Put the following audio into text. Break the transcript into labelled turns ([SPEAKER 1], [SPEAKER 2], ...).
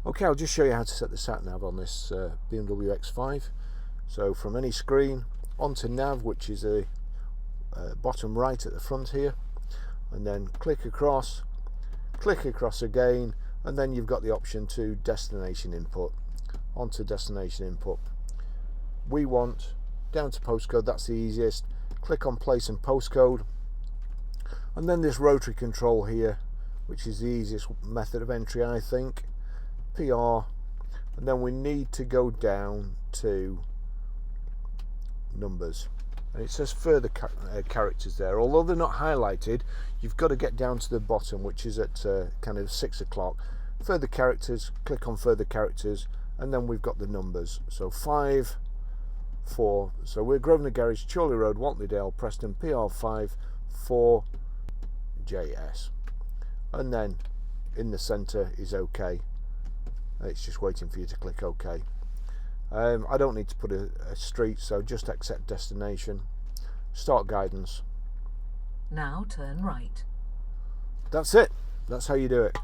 [SPEAKER 1] Okay, I'll just show you how to set the sat nav on this BMW X5. So from any screen onto nav, which is a bottom right at the front here, and then click across again, and then you've got the option to destination input. Onto destination input, we want down to postcode, that's the easiest. Click on place and postcode, and then this rotary control here, which is the easiest method of entry, I think. PR, and then we need to go down to numbers, and it says further characters there. Although they're not highlighted, you've got to get down to the bottom, which is at kind of 6 o'clock. Further characters, click on further characters, and then we've got the numbers. So 5 4, so we're Grosvenor Garage, Chorley Road, Wantleydale, Preston, PR5 4 JS, and then in the center is OK. It's just waiting for you to click OK. I don't need to put a street, so just accept destination. Start guidance.
[SPEAKER 2] Now turn right.
[SPEAKER 1] That's it. That's how you do it.